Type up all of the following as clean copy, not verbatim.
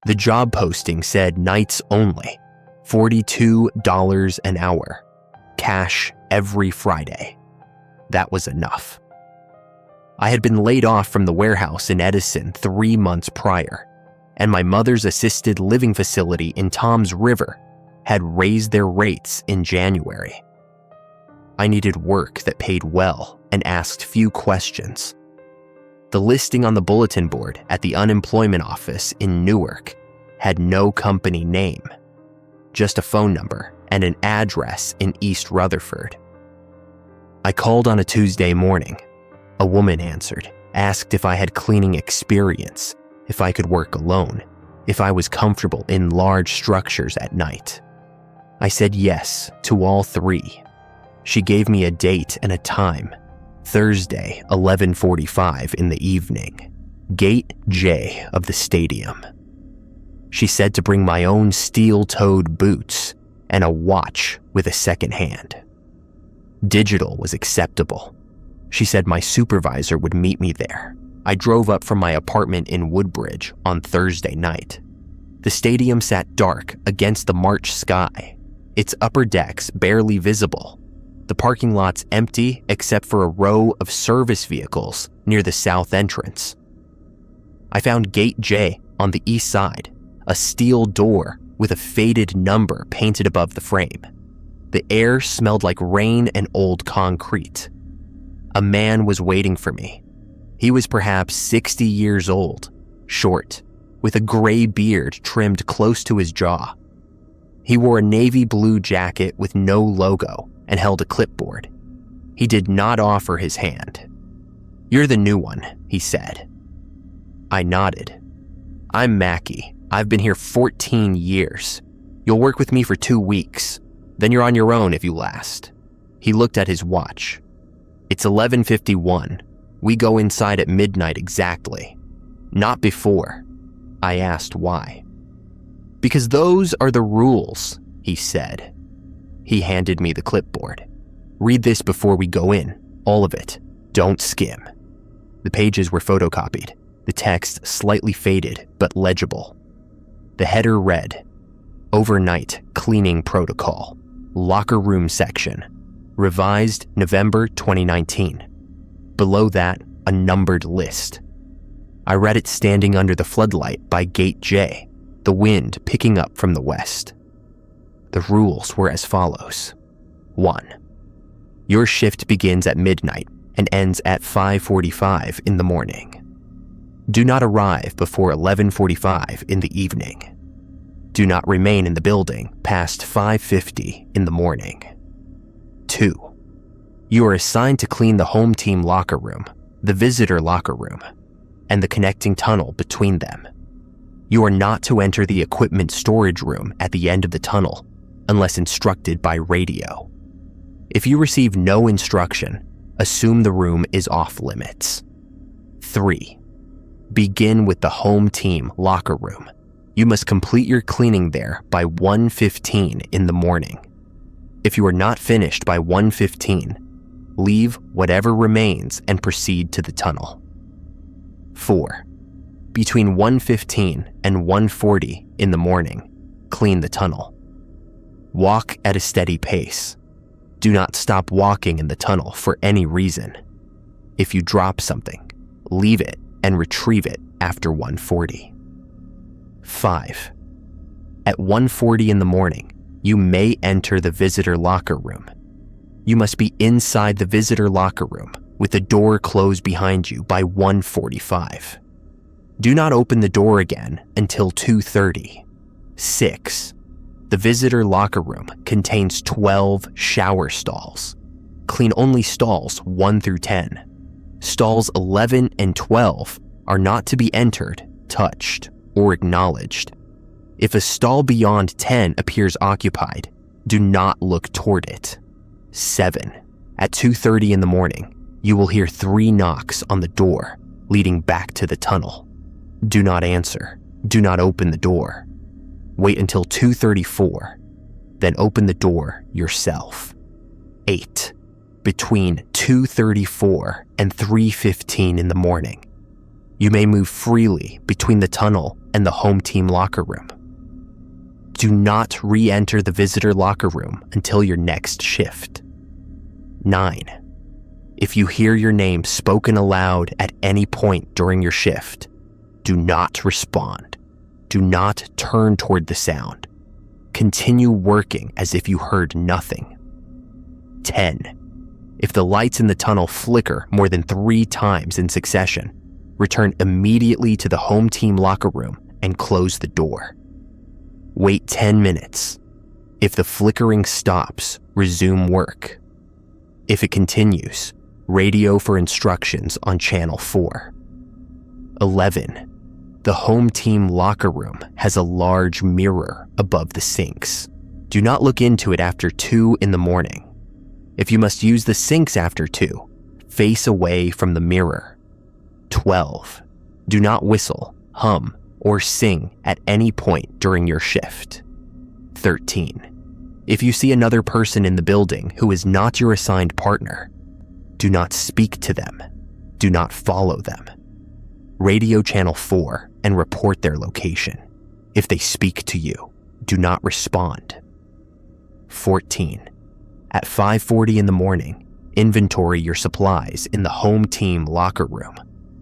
The job posting said nights only, $42 an hour, cash every Friday. That was enough. I had been laid off from the warehouse in Edison 3 months prior, and my mother's assisted living facility in Toms River had raised their rates in January. I needed work that paid well and asked few questions. The listing on the bulletin board at the unemployment office in Newark had no company name, just a phone number and an address in East Rutherford. I called on a Tuesday morning. A woman answered, asked if I had cleaning experience, if I could work alone, if I was comfortable in large structures at night. I said yes to all three. She gave me a date and a time, Thursday, 11:45 in the evening, Gate J of the stadium. She said to bring my own steel-toed boots and a watch with a second hand. Digital was acceptable. She said my supervisor would meet me there. I drove up from my apartment in Woodbridge on Thursday night. The stadium sat dark against the March sky, its upper decks barely visible. The parking lot's empty except for a row of service vehicles near the south entrance. I found Gate J on the east side, a steel door with a faded number painted above the frame. The air smelled like rain and old concrete. A man was waiting for me. He was perhaps 60 years old, short, with a gray beard trimmed close to his jaw. He wore a navy blue jacket with no logo and held a clipboard. He did not offer his hand. "You're the new one," he said. I nodded. "I'm Mackie. I've been here 14 years. You'll work with me for 2 weeks. Then you're on your own if you last." He looked at his watch. "It's 11:51. We go inside at midnight exactly. Not before." I asked why. "Because those are the rules," he said. He handed me the clipboard. "Read this before we go in, all of it. Don't skim." The pages were photocopied, the text slightly faded but legible. The header read, "Overnight Cleaning Protocol, Locker Room Section, revised November 2019. Below that, a numbered list. I read it standing under the floodlight by Gate J, the wind picking up from the west. The rules were as follows. 1. Your shift begins at midnight and ends at 5:45 in the morning. Do not arrive before 11:45 in the evening. Do not remain in the building past 5:50 in the morning. 2. You are assigned to clean the home team locker room, the visitor locker room, and the connecting tunnel between them. You are not to enter the equipment storage room at the end of the tunnel unless instructed by radio. If you receive no instruction, assume the room is off limits. 3. Begin with the home team locker room. You must complete your cleaning there by 1:15 in the morning. If you are not finished by 1:15, leave whatever remains and proceed to the tunnel. 4. Between 1:15 and 1:40 in the morning, clean the tunnel. Walk at a steady pace. Do not stop walking in the tunnel for any reason. If you drop something, leave it and retrieve it after 1:40. 5. At 1:40 in the morning, you may enter the visitor locker room. You must be inside the visitor locker room with the door closed behind you by 1:45. Do not open the door again until 2:30. 6. The visitor locker room contains 12 shower stalls. Clean only stalls 1 through 10. Stalls 11 and 12 are not to be entered, touched, or acknowledged. If a stall beyond 10 appears occupied, do not look toward it. 7. At 2:30 in the morning, you will hear 3 knocks on the door leading back to the tunnel. Do not answer. Do not open the door. Wait until 2:34, then open the door yourself. 8. Between 2:34 and 3:15 in the morning, You may move freely between the tunnel and the home team locker room. Do not re-enter the visitor locker room until your next shift. 9. If you hear your name spoken aloud at any point during your shift, do not respond. Do not turn toward the sound. Continue working as if you heard nothing. 10. If the lights in the tunnel flicker more than 3 times in succession, return immediately to the home team locker room and close the door. Wait 10 minutes. If the flickering stops, resume work. If it continues, radio for instructions on channel 4. 11. The home team locker room has a large mirror above the sinks. Do not look into it after 2 in the morning. If you must use the sinks after 2, face away from the mirror. 12. Do not whistle, hum, or sing at any point during your shift. 13. If you see another person in the building who is not your assigned partner, do not speak to them. Do not follow them. Radio channel 4 and report their location. If they speak to you, do not respond. 14. At 5:40 in the morning, inventory your supplies in the home team locker room.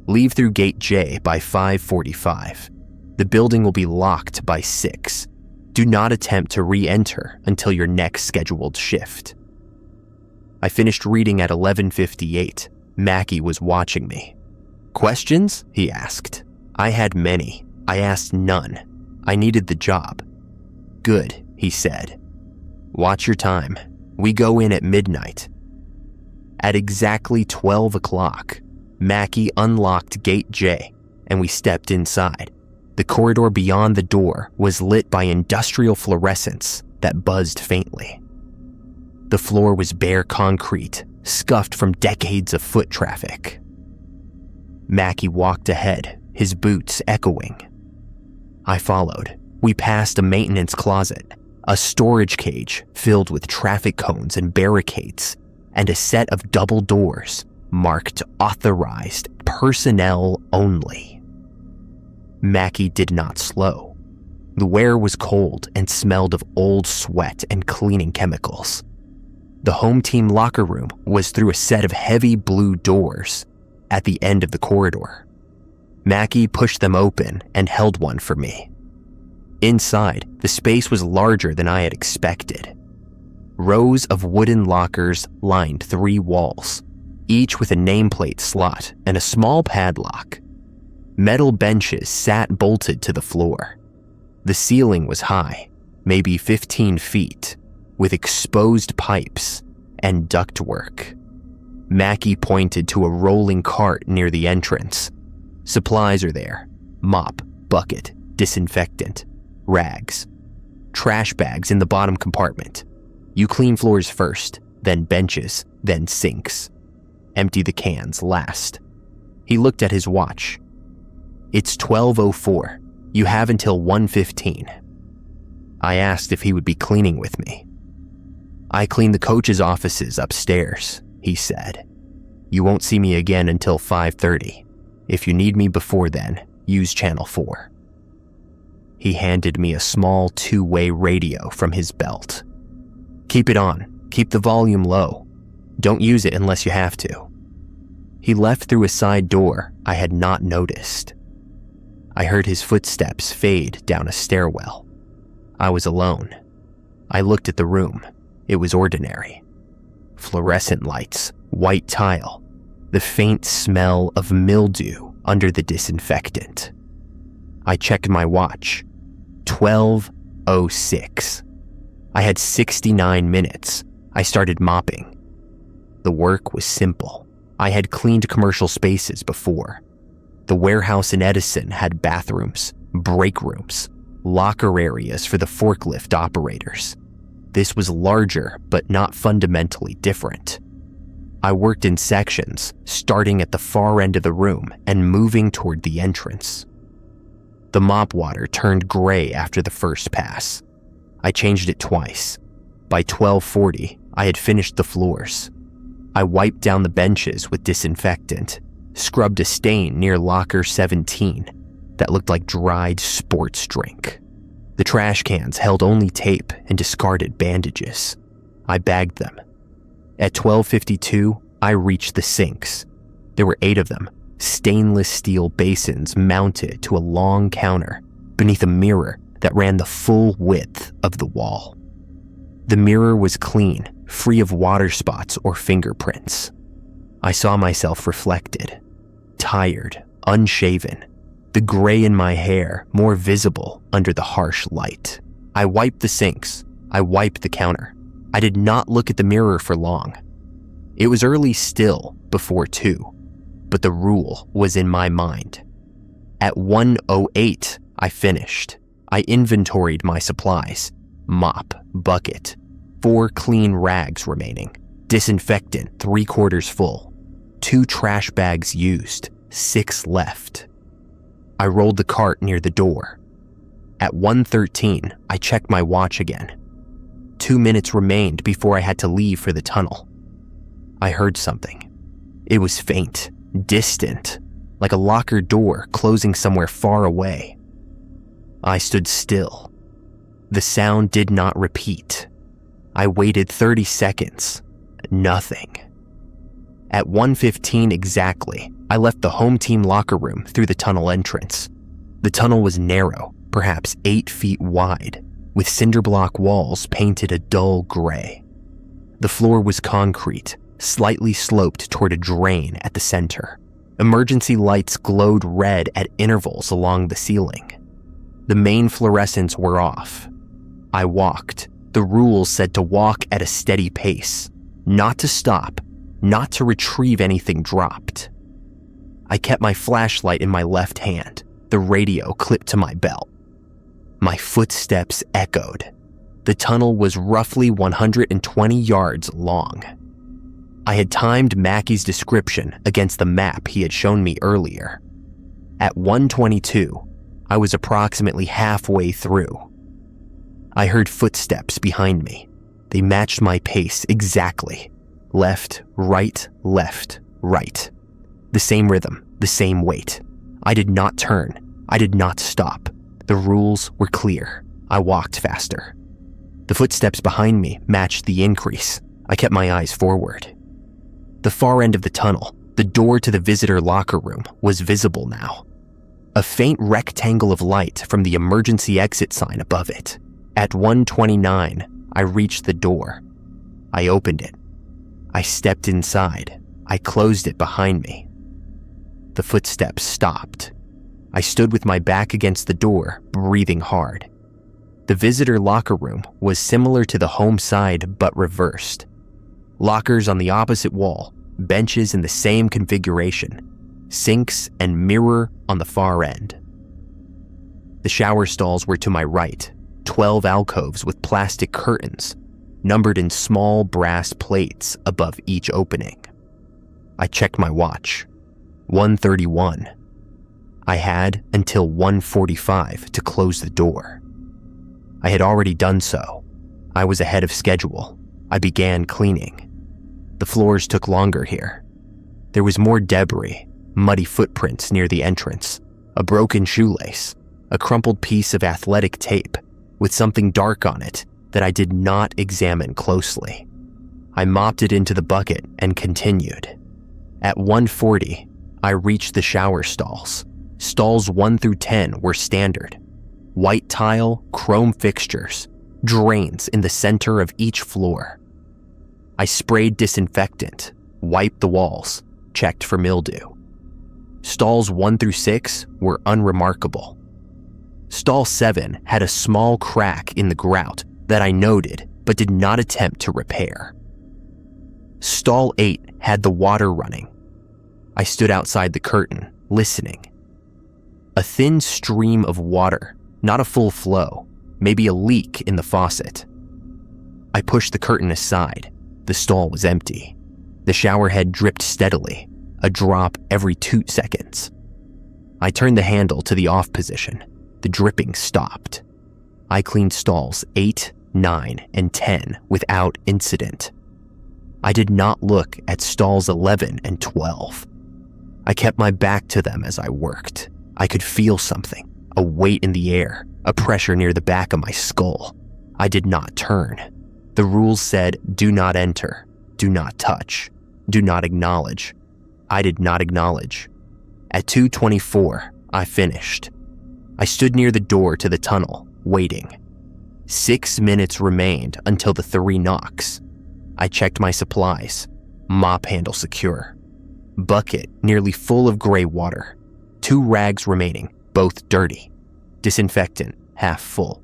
Leave through gate J by 5:45. The building will be locked by 6. Do not attempt to re-enter until your next scheduled shift. I finished reading at 11:58. Mackie was watching me. Questions? He asked. I had many. I asked none. I needed the job. Good, he said. Watch your time. We go in at midnight. At exactly 12 o'clock, Mackie unlocked gate J and we stepped inside. The corridor beyond the door was lit by industrial fluorescence that buzzed faintly. The floor was bare concrete, scuffed from decades of foot traffic. Mackie walked ahead, his boots echoing. I followed. We passed a maintenance closet, a storage cage filled with traffic cones and barricades, and a set of double doors marked authorized personnel only. Mackie did not slow. The air was cold and smelled of old sweat and cleaning chemicals. The home team locker room was through a set of heavy blue doors at the end of the corridor. Mackie pushed them open and held one for me. Inside, the space was larger than I had expected. Rows of wooden lockers lined 3 walls, each with a nameplate slot and a small padlock. Metal benches sat bolted to the floor. The ceiling was high, maybe 15 feet, with exposed pipes and ductwork. Mackie pointed to a rolling cart near the entrance. Supplies are there: mop, bucket, disinfectant, rags, trash bags in the bottom compartment. You clean floors first, then benches, then sinks. Empty the cans last. He looked at his watch. It's 12:04. You have until 1:15. I asked if he would be cleaning with me. I clean the coach's offices upstairs, he said. You won't see me again until 5:30. If you need me before then, use channel 4. He handed me a small 2-way radio from his belt. Keep it on. Keep the volume low. Don't use it unless you have to. He left through a side door I had not noticed. I heard his footsteps fade down a stairwell. I was alone. I looked at the room. It was ordinary. Fluorescent lights, white tile, the faint smell of mildew under the disinfectant. I checked my watch. 12:06. I had 69 minutes. I started mopping. The work was simple. I had cleaned commercial spaces before. The warehouse in Edison had bathrooms, break rooms, locker areas for the forklift operators. This was larger, but not fundamentally different. I worked in sections, starting at the far end of the room and moving toward the entrance. The mop water turned gray after the first pass. I changed it twice. By 12:40, I had finished the floors. I wiped down the benches with disinfectant, scrubbed a stain near locker 17 that looked like dried sports drink. The trash cans held only tape and discarded bandages. I bagged them. At 12:52, I reached the sinks. There were 8 of them, stainless steel basins mounted to a long counter beneath a mirror that ran the full width of the wall. The mirror was clean, free of water spots or fingerprints. I saw myself reflected, tired, unshaven, the gray in my hair more visible under the harsh light. I wiped the sinks. I wiped the counter. I did not look at the mirror for long. It was early still before 2, but the rule was in my mind. At 1:08, I finished. I inventoried my supplies. Mop, bucket, 4 clean rags remaining, disinfectant 3/4 full, 2 trash bags used, 6 left. I rolled the cart near the door. At 1:13, I checked my watch again. 2 minutes remained before I had to leave for the tunnel. I heard something. It was faint, distant, like a locker door closing somewhere far away. I stood still. The sound did not repeat. I waited 30 seconds. Nothing. At 1:15 exactly, I left the home team locker room through the tunnel entrance. The tunnel was narrow, perhaps 8 feet wide, with cinder block walls painted a dull gray. The floor was concrete, slightly sloped toward a drain at the center. Emergency lights glowed red at intervals along the ceiling. The main fluorescents were off. I walked. The rules said to walk at a steady pace, not to stop, not to retrieve anything dropped. I kept my flashlight in my left hand, the radio clipped to my belt. My footsteps echoed. The tunnel was roughly 120 yards long. I had timed Mackey's description against the map he had shown me earlier. At 1:22, I was approximately halfway through. I heard footsteps behind me. They matched my pace exactly. Left, right, left, right. The same rhythm, the same weight. I did not turn. I did not stop. The rules were clear. I walked faster. The footsteps behind me matched the increase. I kept my eyes forward. The far end of the tunnel, the door to the visitor locker room, was visible now. A faint rectangle of light from the emergency exit sign above it. At 1:29, I reached the door. I opened it. I stepped inside. I closed it behind me. The footsteps stopped. I stood with my back against the door, breathing hard. The visitor locker room was similar to the home side but reversed. Lockers on the opposite wall, benches in the same configuration, sinks and mirror on the far end. The shower stalls were to my right, 12 alcoves with plastic curtains, numbered in small brass plates above each opening. I checked my watch. 1:31. I had until 1:45 to close the door. I had already done so. I was ahead of schedule. I began cleaning. The floors took longer here. There was more debris, muddy footprints near the entrance, a broken shoelace, a crumpled piece of athletic tape with something dark on it that I did not examine closely. I mopped it into the bucket and continued. At 1:40, I reached the shower stalls. Stalls 1 through 10 were standard. White tile, chrome fixtures, drains in the center of each floor. I sprayed disinfectant, wiped the walls, checked for mildew. Stalls 1 through 6 were unremarkable. Stall 7 had a small crack in the grout that I noted but did not attempt to repair. Stall 8 had the water running. I stood outside the curtain, listening. A thin stream of water, not a full flow, maybe a leak in the faucet. I pushed the curtain aside. The stall was empty. The shower head dripped steadily, a drop every 2 seconds. I turned the handle to the off position. The dripping stopped. I cleaned stalls 8, 9, and 10 without incident. I did not look at stalls 11 and 12. I kept my back to them as I worked. I could feel something, a weight in the air, a pressure near the back of my skull. I did not turn. The rules said, do not enter, do not touch, do not acknowledge. I did not acknowledge. At 2:24, I finished. I stood near the door to the tunnel, waiting. 6 minutes remained until the 3 knocks. I checked my supplies. Mop handle secure. Bucket nearly full of gray water. 2 rags remaining, both dirty. Disinfectant half full.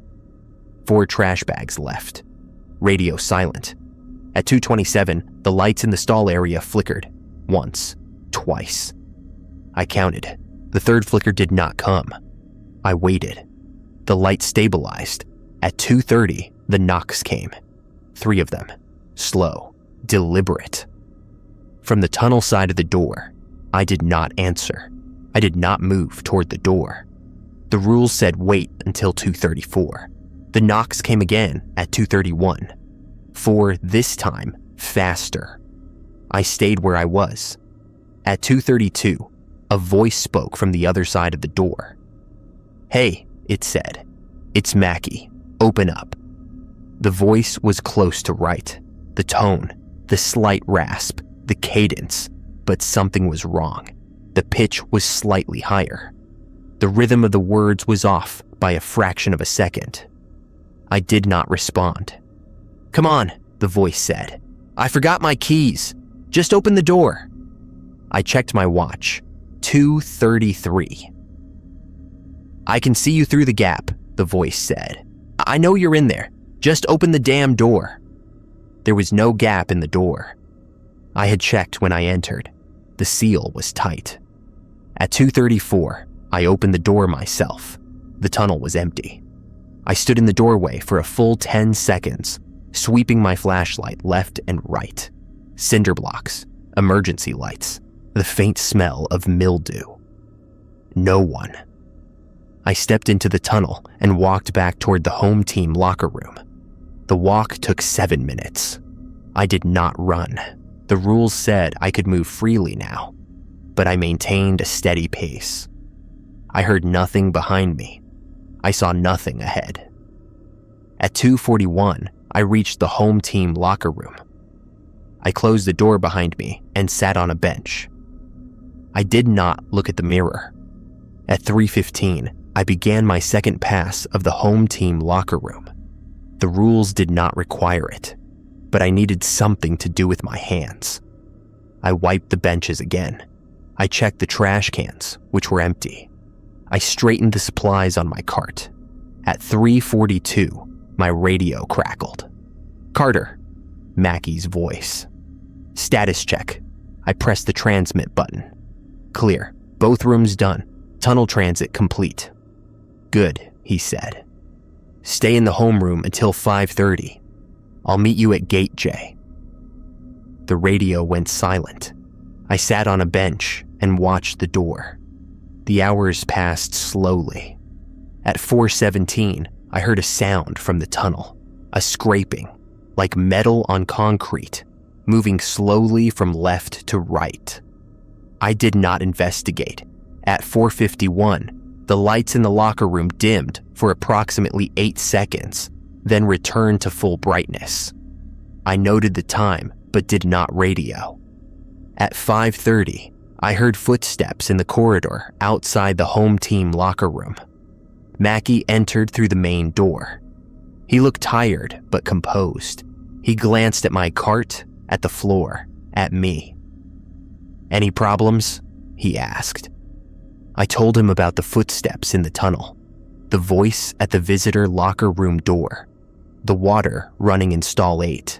4 trash bags left. Radio silent. At 2:27, the lights in the stall area flickered. Once, twice. I counted. The 3rd flicker did not come. I waited. The light stabilized. At 2:30, the knocks came. 3 of them. Slow. Deliberate. From the tunnel side of the door, I did not answer. I did not move toward the door. The rules said wait until 2:34. The knocks came again at 2:31. 4 this time, faster. I stayed where I was. At 2:32, a voice spoke from the other side of the door. Hey, it said. It's Mackie. Open up. The voice was close to right. The tone, the slight rasp, the cadence, but something was wrong. The pitch was slightly higher. The rhythm of the words was off by a fraction of a second. I did not respond. Come on, the voice said. I forgot my keys. Just open the door. I checked my watch. 2:33. I can see you through the gap, the voice said. I know you're in there. Just open the damn door. There was no gap in the door. I had checked when I entered. The seal was tight. At 2:34, I opened the door myself. The tunnel was empty. I stood in the doorway for a full 10 seconds, sweeping my flashlight left and right. Cinder blocks, emergency lights, the faint smell of mildew. No one. I stepped into the tunnel and walked back toward the home team locker room. The walk took 7 minutes. I did not run. The rules said I could move freely now, but I maintained a steady pace. I heard nothing behind me. I saw nothing ahead. At 2:41, I reached the home team locker room. I closed the door behind me and sat on a bench. I did not look at the mirror. At 3:15, I began my second pass of the home team locker room. The rules did not require it, but I needed something to do with my hands. I wiped the benches again. I checked the trash cans, which were empty. I straightened the supplies on my cart. At 3:42, my radio crackled. Carter, Mackie's voice. Status check. I pressed the transmit button. Clear. Both rooms done. Tunnel transit complete. Good, he said. Stay in the homeroom until 5:30. I'll meet you at Gate J. The radio went silent. I sat on a bench and watched the door. The hours passed slowly. At 4:17, I heard a sound from the tunnel, a scraping, like metal on concrete, moving slowly from left to right. I did not investigate. At 4:51, the lights in the locker room dimmed for approximately 8 seconds, then returned to full brightness. I noted the time, but did not radio. At 5:30, I heard footsteps in the corridor outside the home team locker room. Mackie entered through the main door. He looked tired but composed. He glanced at my cart, at the floor, at me. Any problems? He asked. I told him about the footsteps in the tunnel, the voice at the visitor locker room door, the water running in stall 8.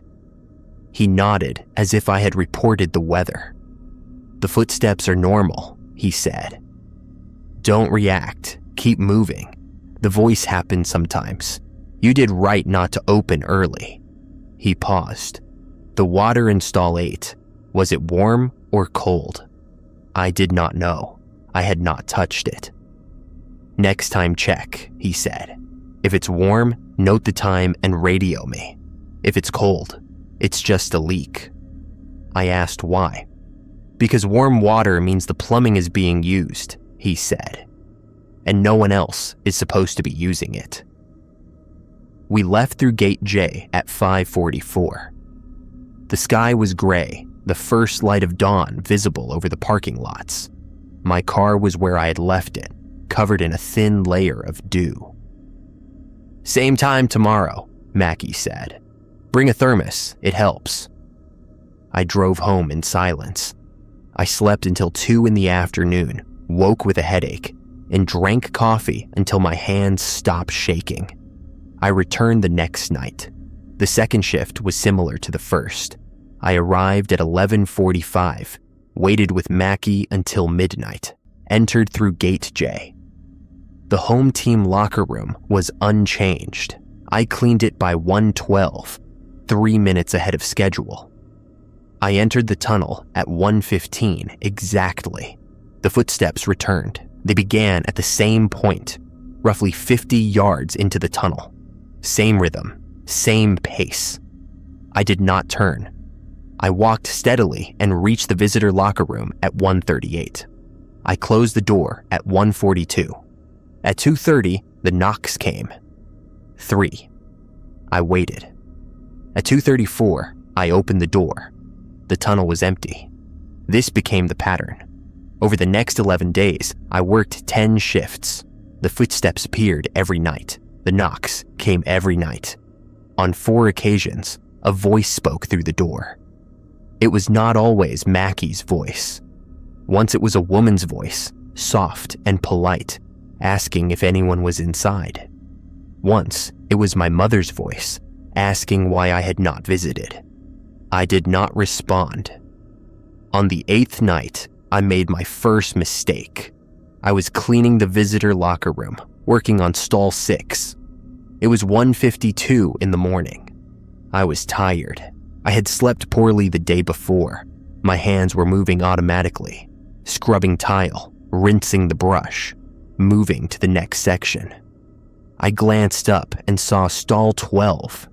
He nodded as if I had reported the weather. The footsteps are normal, he said. Don't react, keep moving. The voice happens sometimes. You did right not to open early. He paused. The water in stall 8, was it warm or cold? I did not know. I had not touched it. Next time check, he said. If it's warm, note the time and radio me. If it's cold, it's just a leak. I asked why. Because warm water means the plumbing is being used, he said, and no one else is supposed to be using it. We left through Gate J at 5:44. The sky was gray, the first light of dawn visible over the parking lots. My car was where I had left it, covered in a thin layer of dew. "Same time tomorrow," Mackie said. "Bring a thermos, it helps." I drove home in silence. I slept until 2 in the afternoon, woke with a headache, and drank coffee until my hands stopped shaking. I returned the next night. The second shift was similar to the first. I arrived at 11:45, waited with Mackie until midnight, entered through Gate J. The home team locker room was unchanged. I cleaned it by 1:12, 3 minutes ahead of schedule. I entered the tunnel at 1:15 exactly. The footsteps returned. They began at the same point, roughly 50 yards into the tunnel. Same rhythm, same pace. I did not turn. I walked steadily and reached the visitor locker room at 1:38. I closed the door at 1:42. At 2:30, the knocks came. 3. I waited. At 2:34, I opened the door. The tunnel was empty. This became the pattern. Over the next 11 days, I worked 10 shifts. The footsteps appeared every night. The knocks came every night. On 4 occasions, a voice spoke through the door. It was not always Mackie's voice. Once it was a woman's voice, soft and polite, asking if anyone was inside. Once, it was my mother's voice, asking why I had not visited. I did not respond. On the 8th night, I made my first mistake. I was cleaning the visitor locker room, working on stall 6. It was 1:52 in the morning. I was tired. I had slept poorly the day before. My hands were moving automatically, scrubbing tile, rinsing the brush, moving to the next section. I glanced up and saw stall 12.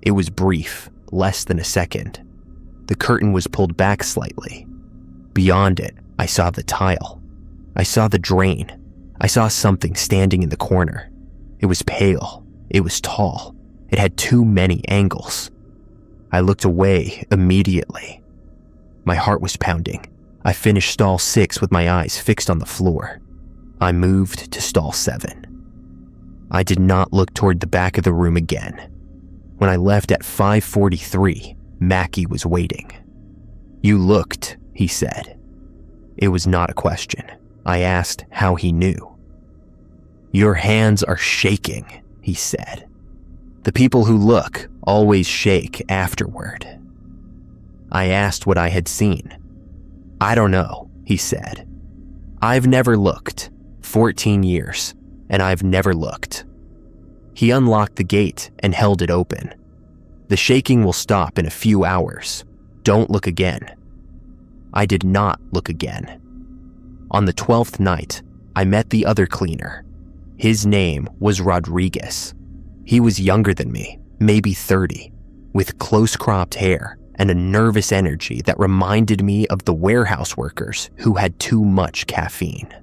It was brief, less than a second. The curtain was pulled back slightly. Beyond it, I saw the tile. I saw the drain. I saw something standing in the corner. It was pale. It was tall. It had too many angles. I looked away immediately. My heart was pounding. I finished stall 6 with my eyes fixed on the floor. I moved to stall 7. I did not look toward the back of the room again. When I left at 5:43, Mackie was waiting. "You looked," he said. It was not a question. I asked how he knew. "Your hands are shaking," he said. "The people who look always shake afterward." I asked what I had seen. "I don't know," he said. "I've never looked. 14 years, and I've never looked." He unlocked the gate and held it open. "The shaking will stop in a few hours. Don't look again." I did not look again. On the 12th night, I met the other cleaner. His name was Rodriguez. He was younger than me, maybe 30, with close-cropped hair and a nervous energy that reminded me of the warehouse workers who had too much caffeine.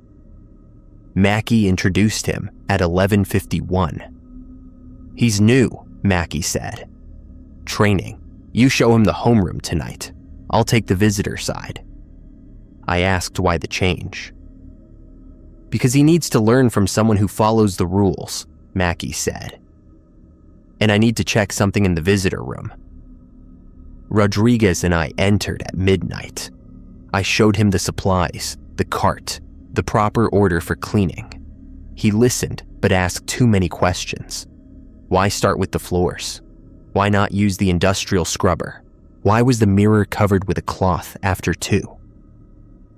Mackie introduced him at 11:51. "He's new," Mackie said. "Training. You show him the homeroom tonight. I'll take the visitor side." I asked why the change. "Because he needs to learn from someone who follows the rules," Mackie said. "And I need to check something in the visitor room." Rodriguez and I entered at midnight. I showed him the supplies, the cart, the proper order for cleaning. He listened but asked too many questions. Why start with the floors? Why not use the industrial scrubber? Why was the mirror covered with a cloth after 2?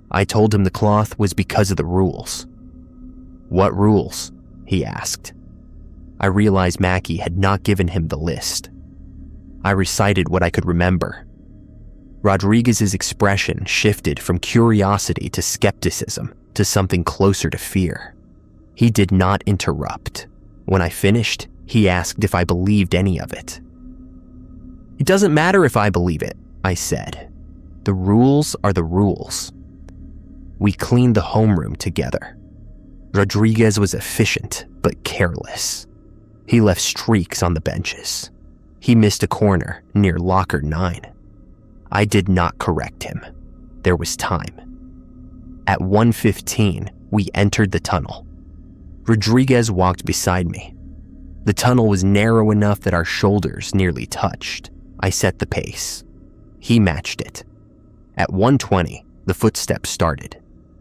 I told him the cloth was because of the rules. "What rules?" he asked. I realized Mackie had not given him the list. I recited what I could remember. Rodriguez's expression shifted from curiosity to skepticism to something closer to fear. He did not interrupt. When I finished, he asked if I believed any of it. "It doesn't matter if I believe it," I said. The rules are the rules. We cleaned the homeroom together. Rodriguez was efficient but careless. He left streaks on the benches. He missed a corner near locker 9. I did not correct him. There was time. At 1:15, we entered the tunnel. Rodriguez walked beside me. The tunnel was narrow enough that our shoulders nearly touched. I set the pace. He matched it. At 1:20, the footsteps started.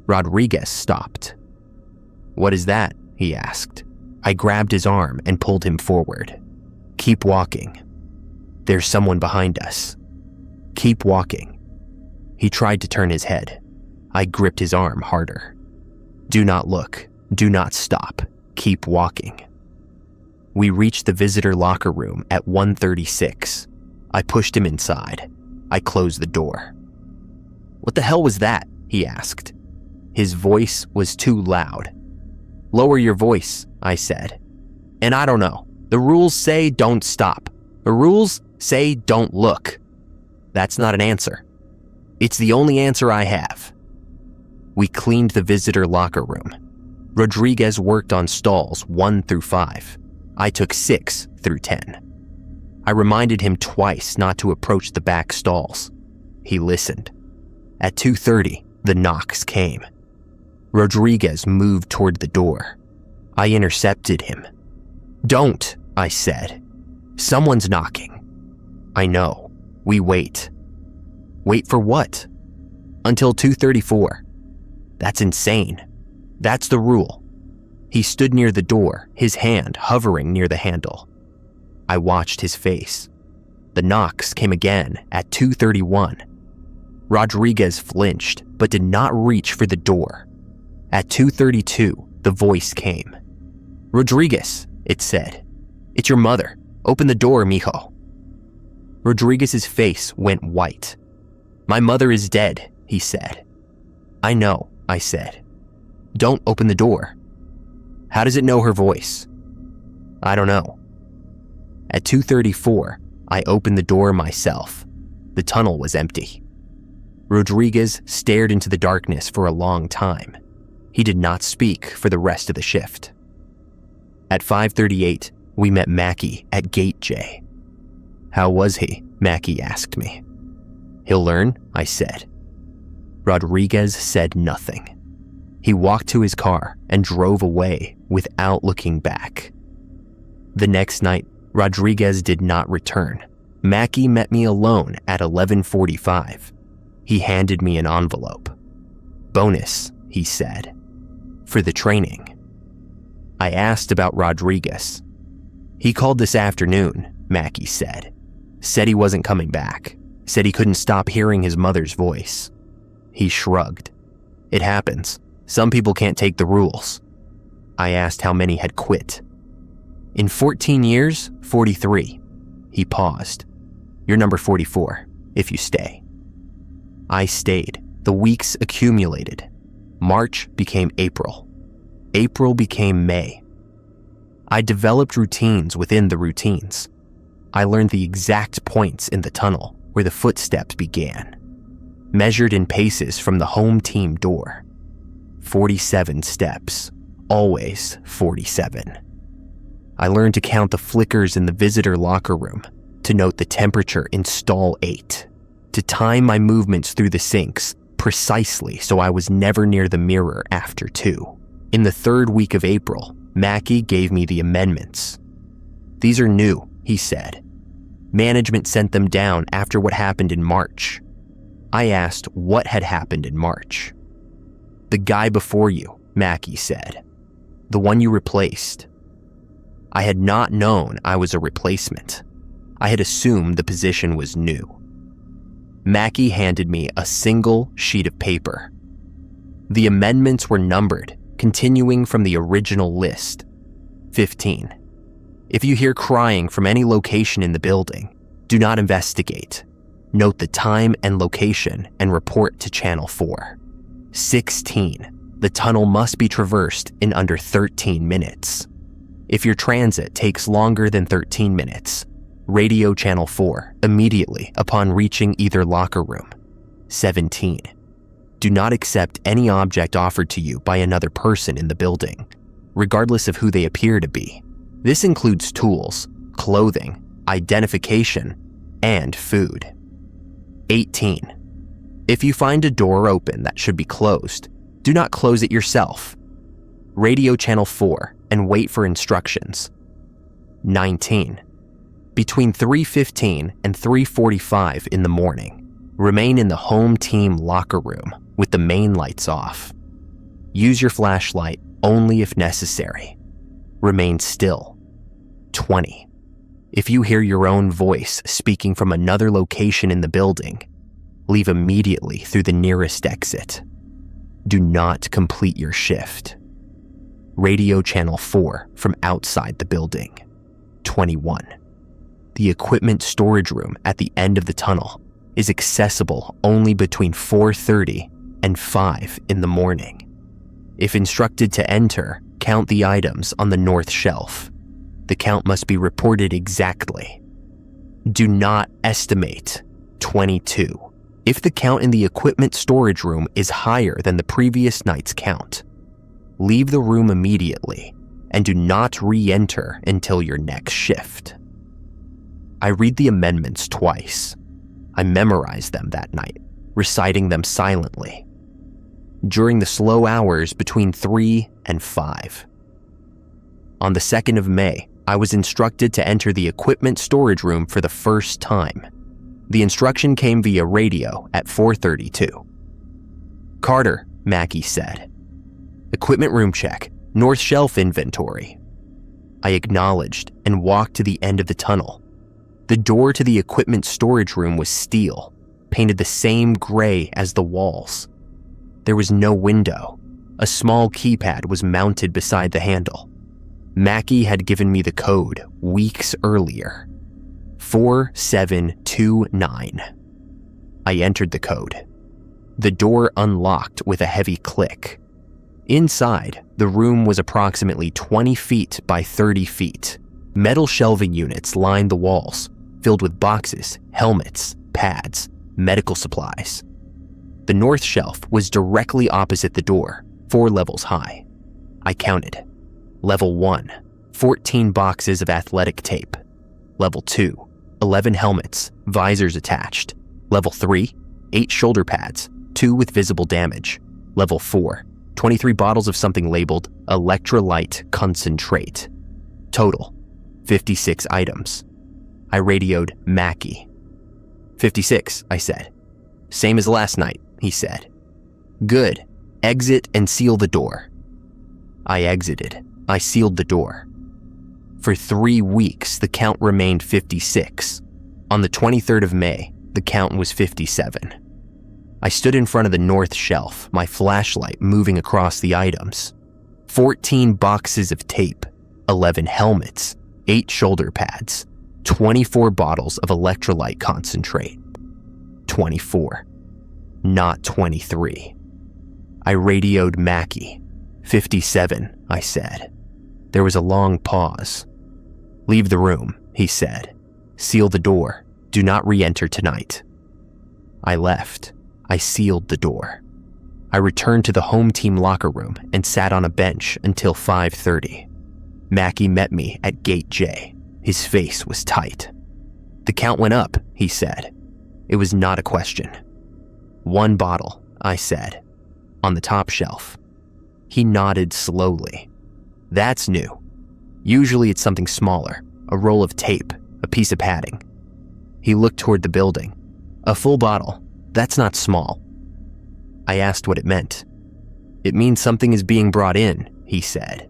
Rodriguez stopped. "What is that?" he asked. I grabbed his arm and pulled him forward. "Keep walking. There's someone behind us. Keep walking." He tried to turn his head. I gripped his arm harder. "Do not look. Do not stop. Keep walking." We reached the visitor locker room at 1:36. I pushed him inside. I closed the door. "What the hell was that?" he asked. His voice was too loud. "Lower your voice," I said. "And I don't know. The rules say don't stop. The rules say don't look." "That's not an answer." "It's the only answer I have." We cleaned the visitor locker room. Rodriguez worked on stalls 1 through 5. I took 6 through 10. I reminded him twice not to approach the back stalls. He listened. At 2:30, the knocks came. Rodriguez moved toward the door. I intercepted him. "Don't," I said. "Someone's knocking." "I know. We wait." "Wait for what?" "Until 2:34. "That's insane. That's the rule." He stood near the door, his hand hovering near the handle. I watched his face. The knocks came again at 2:31. Rodriguez flinched, but did not reach for the door. At 2:32, the voice came. "Rodriguez," it said. "It's your mother. Open the door, mijo." Rodriguez's face went white. "My mother is dead," he said. "I know," I said. "Don't open the door." "How does it know her voice?" "I don't know." At 2:34, I opened the door myself. The tunnel was empty. Rodriguez stared into the darkness for a long time. He did not speak for the rest of the shift. At 5:38, we met Mackie at Gate J. "How was he?" Mackie asked me. "He'll learn," I said. Rodriguez said nothing. He walked to his car and drove away without looking back. The next night, Rodriguez did not return. Mackie met me alone at 11:45. He handed me an envelope. "Bonus," he said, "for the training." I asked about Rodriguez. "He called this afternoon," Mackie said. "Said he wasn't coming back. Said he couldn't stop hearing his mother's voice." He shrugged. "It happens. Some people can't take the rules." I asked how many had quit. "In 14 years, 43. He paused. "You're number 44, if you stay." I stayed. The weeks accumulated. March became April. April became May. I developed routines within the routines. I learned the exact points in the tunnel where the footsteps began, measured in paces from the home team door. 47 steps, always 47. I learned to count the flickers in the visitor locker room, to note the temperature in stall 8, to time my movements through the sinks precisely so I was never near the mirror after 2. In the 3rd week of April, Mackie gave me the amendments. "These are new," he said. "Management sent them down after what happened in March." I asked what had happened in March. "The guy before you," Mackie said. "The one you replaced." I had not known I was a replacement. I had assumed the position was new. Mackie handed me a single sheet of paper. The amendments were numbered, continuing from the original list. 15. If you hear crying from any location in the building, do not investigate. Note the time and location and report to Channel 4. 16. The tunnel must be traversed in under 13 minutes. If your transit takes longer than 13 minutes, radio Channel 4 immediately upon reaching either locker room. 17. Do not accept any object offered to you by another person in the building, regardless of who they appear to be. This includes tools, clothing, identification, and food. 18. If you find a door open that should be closed, do not close it yourself. Radio channel 4 and wait for instructions. 19. Between 3:15 and 3:45 in the morning, remain in the home team locker room with the main lights off. Use your flashlight only if necessary. Remain still. 20. If you hear your own voice speaking from another location in the building, leave immediately through the nearest exit. Do not complete your shift. Radio channel 4 from outside the building. 21. The equipment storage room at the end of the tunnel is accessible only between 4:30 and 5 in the morning. If instructed to enter, count the items on the north shelf. The count must be reported exactly. Do not estimate. 22. If the count in the equipment storage room is higher than the previous night's count, leave the room immediately and do not re-enter until your next shift. I read the amendments twice. I memorized them that night, reciting them silently. During the slow hours between 3 and 5. On the 2nd of May, I was instructed to enter the equipment storage room for the first time. The instruction came via radio at 4:32. "Carter," Mackie said. "Equipment room check, north shelf inventory." I acknowledged and walked to the end of the tunnel. The door to the equipment storage room was steel, painted the same gray as the walls. There was no window. A small keypad was mounted beside the handle. Mackie had given me the code weeks earlier. 4729. I entered the code. The door unlocked with a heavy click. Inside, the room was approximately 20 feet by 30 feet. Metal shelving units lined the walls, filled with boxes, helmets, pads, medical supplies. The north shelf was directly opposite the door, 4 levels high. I counted. Level 1, 14 boxes of athletic tape. Level 2, 11 helmets, visors attached. Level 3, 8 shoulder pads, 2 with visible damage. Level 4, 23 bottles of something labeled electrolyte concentrate. Total, 56 items. I radioed Mackie. 56, I said. Same as last night, he said. Good. Exit and seal the door. I exited. I sealed the door. For 3 weeks, the count remained 56. On the 23rd of May, the count was 57. I stood in front of the north shelf, my flashlight moving across the items. 14 boxes of tape, 11 helmets, 8 shoulder pads, 24 bottles of electrolyte concentrate. 24, not 23. I radioed Mackie. 57, I said. There was a long pause. Leave the room, he said. Seal the door. Do not re-enter tonight. I left. I sealed the door. I returned to the home team locker room and sat on a bench until 5:30. Mackie met me at gate J. His face was tight. The count went up, he said. It was not a question. 1 bottle, I said. On the top shelf. He nodded slowly. That's new. Usually it's something smaller, a roll of tape, a piece of padding. He looked toward the building. A full bottle, that's not small. I asked what it meant. It means something is being brought in, he said.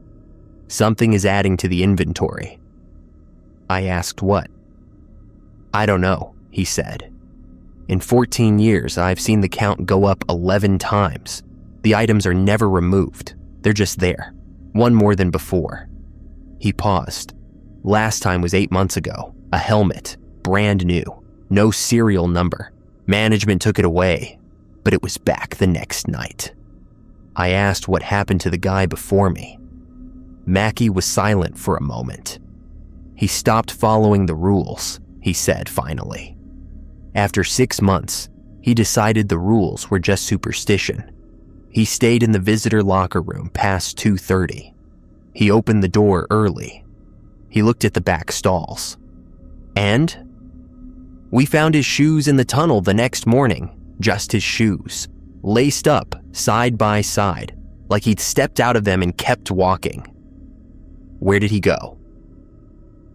Something is adding to the inventory. I asked what. I don't know, he said. In 14 years, I've seen the count go up 11 times. The items are never removed. They're just there. One more than before. He paused. Last time was 8 months ago. A helmet. Brand new. No serial number. Management took it away. But it was back the next night. I asked what happened to the guy before me. Mackie was silent for a moment. He stopped following the rules, he said finally. After 6 months, He decided the rules were just superstition. He stayed in the visitor locker room past 2:30. He opened the door early. He looked at the back stalls. And we found his shoes in the tunnel the next morning, just his shoes, laced up side by side, like he'd stepped out of them and kept walking. Where did he go?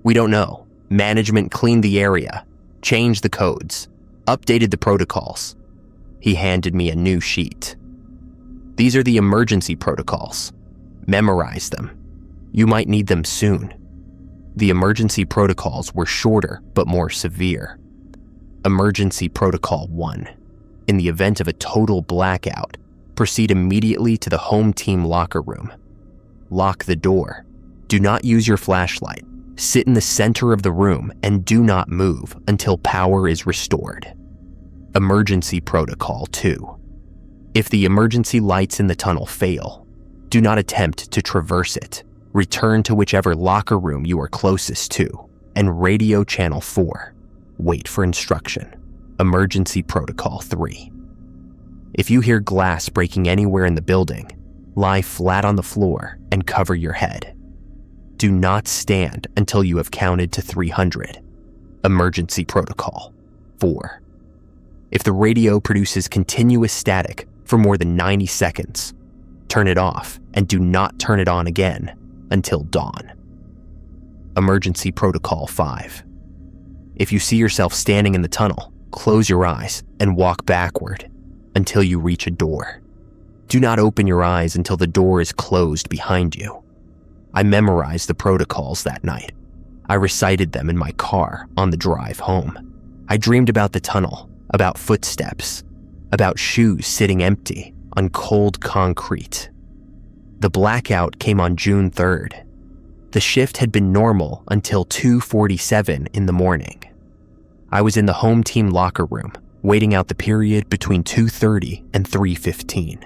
We don't know. Management cleaned the area, changed the codes, updated the protocols. He handed me a new sheet. These are the emergency protocols. Memorize them. You might need them soon. The emergency protocols were shorter but more severe. Emergency Protocol 1. In the event of a total blackout, proceed immediately to the home team locker room. Lock the door. Do not use your flashlight. Sit in the center of the room and do not move until power is restored. Emergency Protocol 2. If the emergency lights in the tunnel fail, do not attempt to traverse it. Return to whichever locker room you are closest to and radio channel 4. Wait for instruction. Emergency Protocol 3. If you hear glass breaking anywhere in the building, lie flat on the floor and cover your head. Do not stand until you have counted to 300. Emergency Protocol 4. If the radio produces continuous static for more than 90 seconds, turn it off and do not turn it on again until dawn. Emergency Protocol 5. If you see yourself standing in the tunnel, close your eyes and walk backward until you reach a door. Do not open your eyes until the door is closed behind you. I memorized the protocols that night. I recited them in my car on the drive home. I dreamed about the tunnel, about footsteps, about shoes sitting empty on cold concrete. The blackout came on June 3rd. The shift had been normal until 2:47 in the morning. I was in the home team locker room, waiting out the period between 2:30 and 3:15.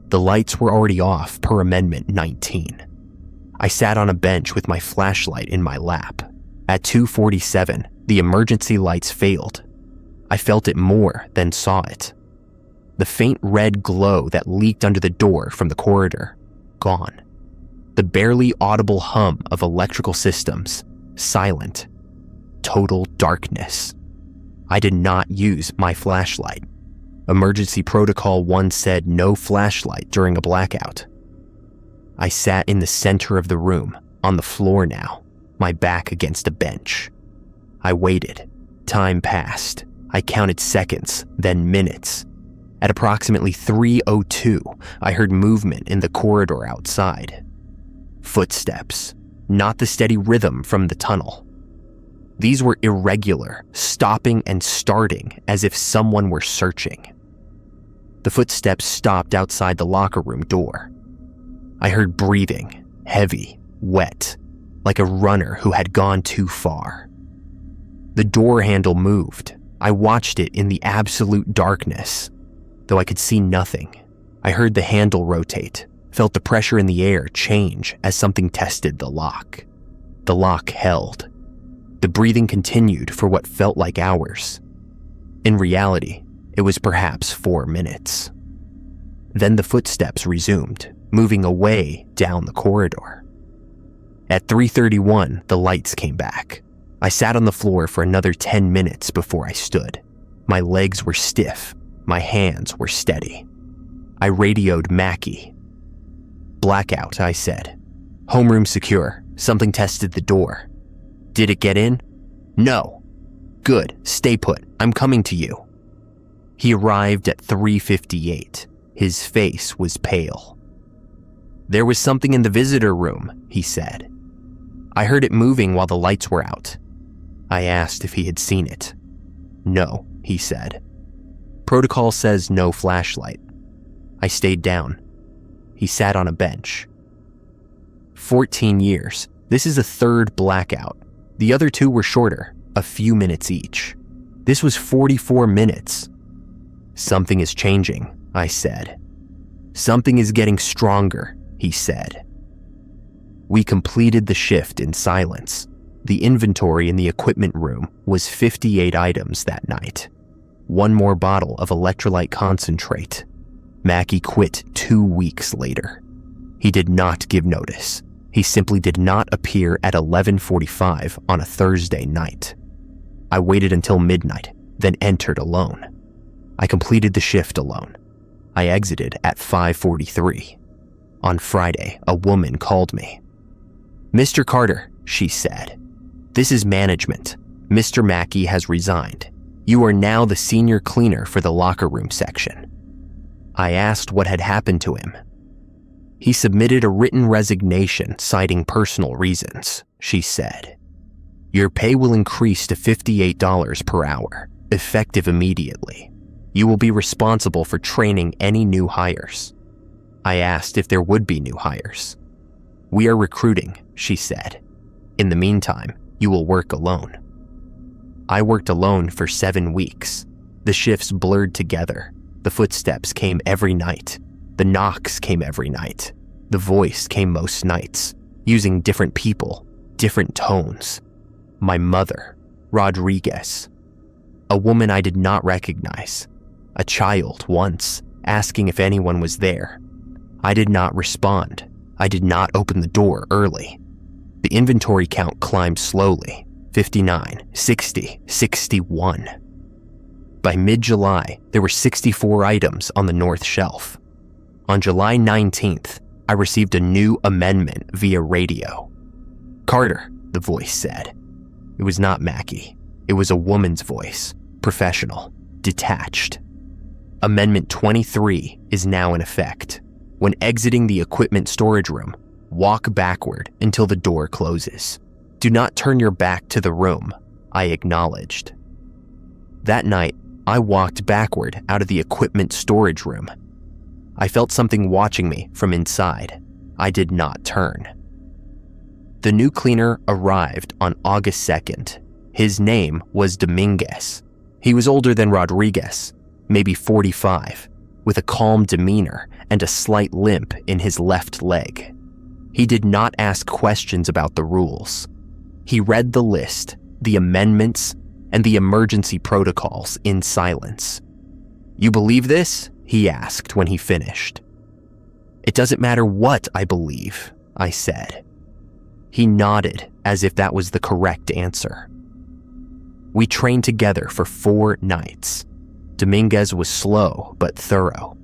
The lights were already off per Amendment 19. I sat on a bench with my flashlight in my lap. At 2:47, the emergency lights failed. I felt it more than saw it. The faint red glow that leaked under the door from the corridor, gone. The barely audible hum of electrical systems, silent. Total darkness. I did not use my flashlight. Emergency Protocol 1 said no flashlight during a blackout. I sat in the center of the room, on the floor now, my back against a bench. I waited. Time passed. I counted seconds, then minutes. At approximately 3:02, I heard movement in the corridor outside. Footsteps, not the steady rhythm from the tunnel. These were irregular, stopping and starting as if someone were searching. The footsteps stopped outside the locker room door. I heard breathing, heavy, wet, like a runner who had gone too far. The door handle moved. I watched it in the absolute darkness, though I could see nothing. I heard the handle rotate, felt the pressure in the air change as something tested the lock. The lock held. The breathing continued for what felt like hours. In reality, it was perhaps 4 minutes. Then the footsteps resumed, moving away down the corridor. At 3:31, the lights came back. I sat on the floor for another 10 minutes before I stood. My legs were stiff. My hands were steady. I radioed Mackie. "Blackout," I said. "Homeroom secure. Something tested the door." "Did it get in?" "No." "Good. Stay put. I'm coming to you." He arrived at 3:58. His face was pale. "There was something in the visitor room," he said. "I heard it moving while the lights were out." I asked if he had seen it. "No," he said. "Protocol says no flashlight." I stayed down. He sat on a bench. 14 years. This is a third blackout. The other two were shorter, a few minutes each. This was 44 minutes. "Something is changing," I said. "Something is getting stronger," he said. We completed the shift in silence. The inventory in the equipment room was 58 items that night. one more bottle of electrolyte concentrate. Mackey quit 2 weeks later. He did not give notice. He simply did not appear at 11:45 on a Thursday night. I waited until midnight, then entered alone. I completed the shift alone. I exited at 5:43. On Friday, a woman called me. "Mr. Carter," she said, "this is management. Mr. Mackey has resigned. You are now the senior cleaner for the locker room section." I asked what had happened to him. "He submitted a written resignation citing personal reasons," she said. "Your pay will increase to $58 per hour, effective immediately. You will be responsible for training any new hires." I asked if there would be new hires. "We are recruiting," she said. "In the meantime, you will work alone." I worked alone for 7 weeks. The shifts blurred together. The footsteps came every night. The knocks came every night. The voice came most nights, using different people, different tones. My mother, Rodriguez. A woman I did not recognize. A child once, asking if anyone was there. I did not respond. I did not open the door early. The inventory count climbed slowly. 59, 60, 61. By mid-July, there were 64 items on the north shelf. On July 19th, I received a new amendment via radio. "Carter," the voice said. It was not Mackey. It was a woman's voice, professional, detached. Amendment 23 is now in effect. When exiting the equipment storage room, walk backward until the door closes. Do not turn your back to the room, I acknowledged. That night, I walked backward out of the equipment storage room. I felt something watching me from inside. I did not turn. The new cleaner arrived on August 2nd. His name was Dominguez. He was older than Rodriguez, maybe 45, with a calm demeanor and a slight limp in his left leg. He did not ask questions about the rules. He read the list, the amendments, and the emergency protocols in silence. "You believe this?" he asked when he finished. "It doesn't matter what I believe," I said. He nodded as if that was the correct answer. We trained together for 4 nights. Dominguez was slow but thorough.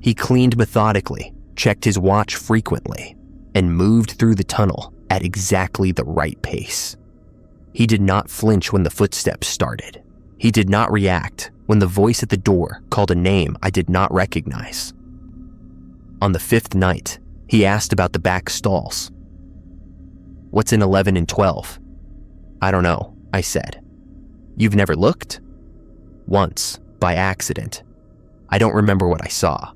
He cleaned methodically, checked his watch frequently, and moved through the tunnel at exactly the right pace. He did not flinch when the footsteps started. He did not react when the voice at the door called a name I did not recognize. On the 5th night, he asked about the back stalls. "What's in 11 and 12? "I don't know," I said. "You've never looked?" "Once, by accident. I don't remember what I saw."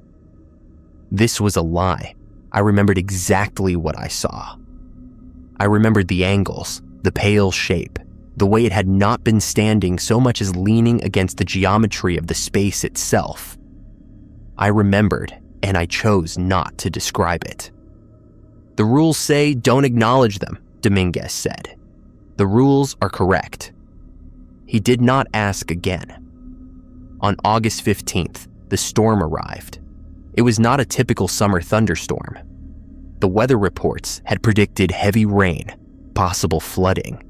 This was a lie. I remembered exactly what I saw. I remembered the angles, the pale shape, the way it had not been standing so much as leaning against the geometry of the space itself. I remembered, and I chose not to describe it. "The rules say don't acknowledge them," Dominguez said. "The rules are correct." He did not ask again. On August 15th, the storm arrived. It was not a typical summer thunderstorm. The weather reports had predicted heavy rain, possible flooding,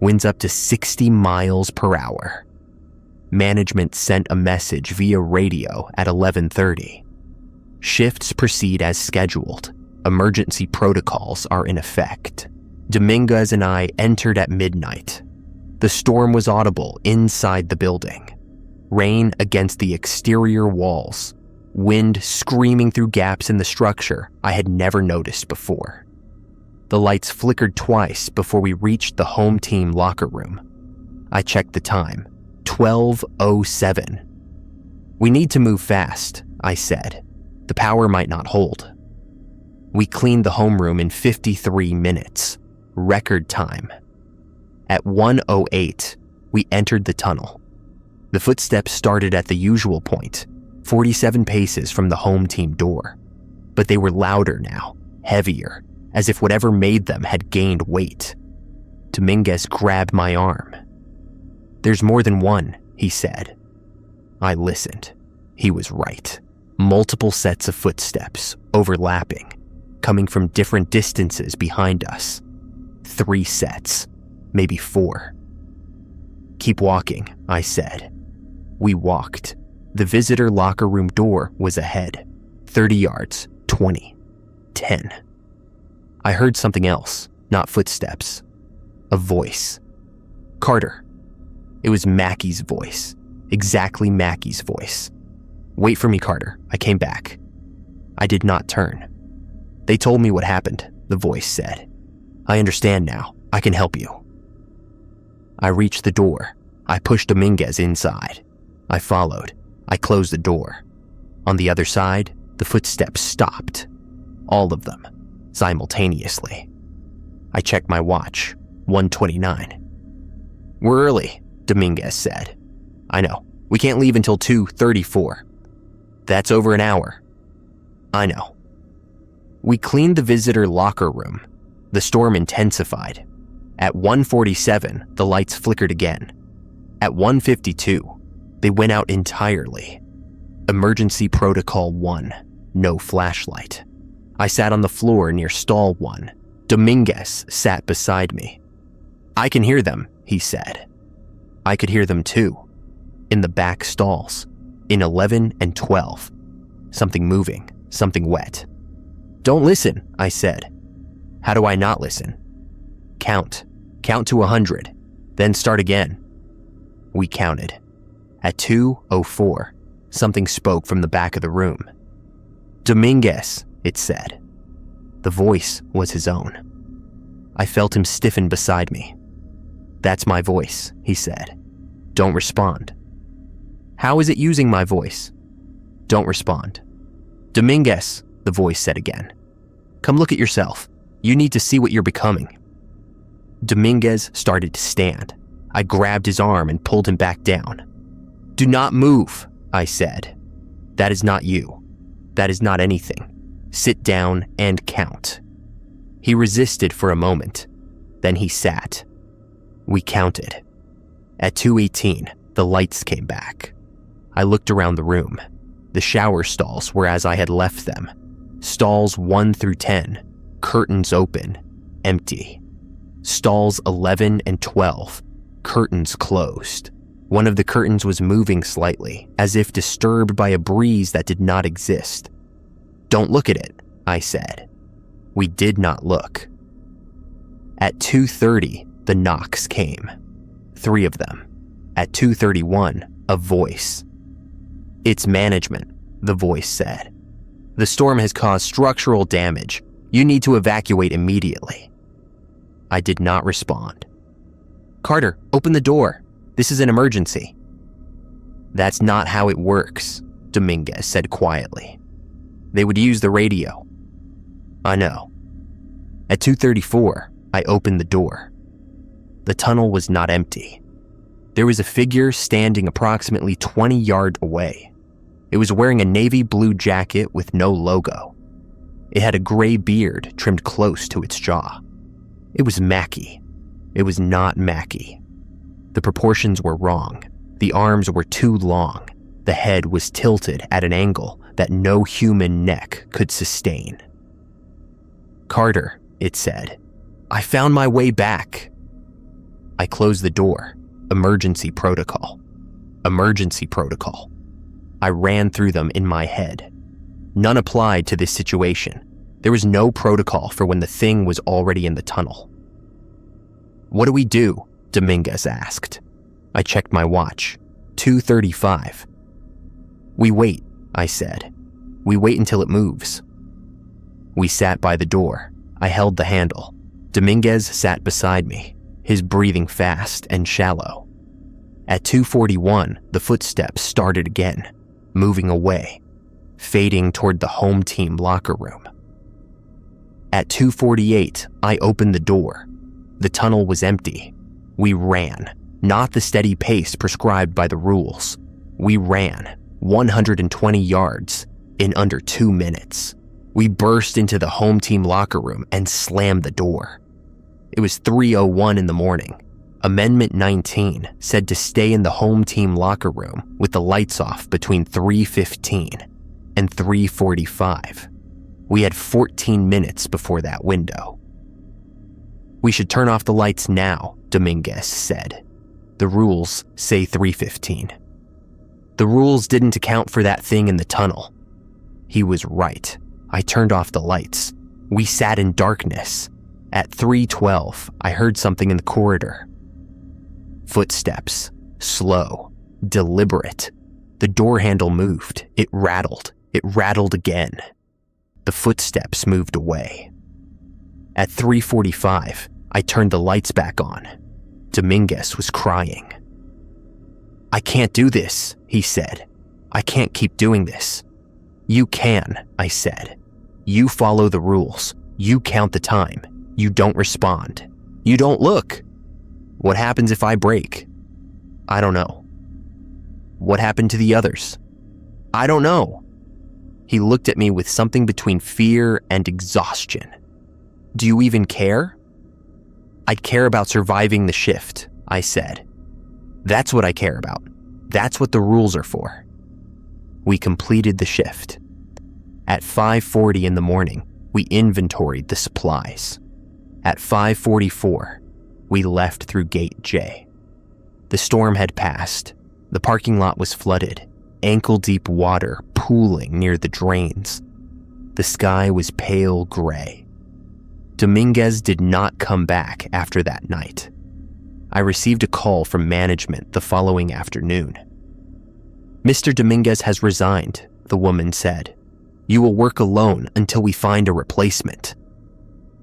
winds up to 60 miles per hour. Management sent a message via radio at 11:30. Shifts proceed as scheduled. Emergency protocols are in effect. Dominguez and I entered at midnight. The storm was audible inside the building. Rain against the exterior walls. Wind screaming through gaps in the structure I had never noticed before. The lights flickered twice before we reached the home team locker room. I checked the time. 12:07. "We need to move fast," I said. "The power might not hold." We cleaned the homeroom in 53 minutes. Record time. At 1:08, we entered the tunnel. The footsteps started at the usual point, 47 paces from the home team door. But they were louder now, heavier, as if whatever made them had gained weight. Dominguez grabbed my arm. "There's more than one," he said. I listened. He was right. Multiple sets of footsteps, overlapping, coming from different distances behind us. 3 sets, maybe 4. "Keep walking," I said. We walked. The visitor locker room door was ahead. 30 yards, 20, 10. I heard something else, not footsteps. A voice. "Carter." It was Mackie's voice. Exactly Mackie's voice. "Wait for me, Carter. I came back." I did not turn. "They told me what happened," the voice said. "I understand now. I can help you." I reached the door. I pushed Dominguez inside. I followed. I closed the door. On the other side, the footsteps stopped. All of them, simultaneously. I checked my watch. 1:29. "We're early," Dominguez said. "I know. We can't leave until 2:34. "That's over an hour." "I know." We cleaned the visitor locker room. The storm intensified. At 1:47, the lights flickered again. At 1:52, they went out entirely. Emergency Protocol 1, no flashlight. I sat on the floor near stall 1. Dominguez sat beside me. "I can hear them," he said. I could hear them too. In the back stalls, in 11 and 12. Something moving, something wet. "Don't listen," I said. "How do I not listen?" "Count. Count to 100, then start again." We counted. At 2:04, something spoke from the back of the room. "Dominguez," it said. The voice was his own. I felt him stiffen beside me. "That's my voice," he said. "Don't respond." "How is it using my voice?" "Don't respond." "Dominguez," the voice said again. "Come look at yourself. You need to see what you're becoming." Dominguez started to stand. I grabbed his arm and pulled him back down. "Do not move," I said. "That is not you. That is not anything. Sit down and count." He resisted for a moment. Then he sat. We counted. At 2:18, the lights came back. I looked around the room. The shower stalls were as I had left them. Stalls 1 through 10, curtains open, empty. Stalls 11 and 12, curtains closed. One of the curtains was moving slightly, as if disturbed by a breeze that did not exist. "Don't look at it," I said. We did not look. At 2:30, the knocks came. 3 of them. At 2:31, a voice. "It's management," the voice said. "The storm has caused structural damage. You need to evacuate immediately." I did not respond. "Carter, open the door. This is an emergency." "That's not how it works," Dominguez said quietly. "They would use the radio." "I know." At 2:34, I opened the door. The tunnel was not empty. There was a figure standing approximately 20 yards away. It was wearing a navy blue jacket with no logo. It had a gray beard trimmed close to its jaw. It was Mackie. It was not Mackie. The proportions were wrong. The arms were too long. The head was tilted at an angle that no human neck could sustain. "Carter," it said, "I found my way back." I closed the door. Emergency protocol. Emergency protocol. I ran through them in my head. None applied to this situation. There was no protocol for when the thing was already in the tunnel. "What do we do?" Dominguez asked. I checked my watch. 2:35. "We wait," I said. "We wait until it moves." We sat by the door. I held the handle. Dominguez sat beside me, his breathing fast and shallow. At 2:41, the footsteps started again, moving away, fading toward the home team locker room. At 2:48, I opened the door. The tunnel was empty. We ran, not the steady pace prescribed by the rules. We ran 120 yards in under 2 minutes. We burst into the home team locker room and slammed the door. It was 3:01 in the morning. Amendment 19 said to stay in the home team locker room with the lights off between 3:15 and 3:45. We had 14 minutes before that window. "We should turn off the lights now," Dominguez said. "The rules say 3:15. The rules didn't account for that thing in the tunnel." He was right. I turned off the lights. We sat in darkness. At 3:12, I heard something in the corridor. Footsteps, slow, deliberate. The door handle moved. It rattled. It rattled again. The footsteps moved away. At 3:45, I turned the lights back on. Dominguez was crying. "I can't do this," he said. "I can't keep doing this." "You can," I said. "You follow the rules. You count the time. You don't respond. You don't look. What happens if I break?" "I don't know." "What happened to the others?" "I don't know." He looked at me with something between fear and exhaustion. "Do you even care?" "I'd care about surviving the shift," I said. "That's what I care about. That's what the rules are for." We completed the shift. At 5:40 in the morning, we inventoried the supplies. At 5:44, we left through Gate J. The storm had passed. The parking lot was flooded, ankle-deep water pooling near the drains. The sky was pale gray. Dominguez did not come back after that night. I received a call from management the following afternoon. "Mr. Dominguez has resigned," the woman said. "You will work alone until we find a replacement."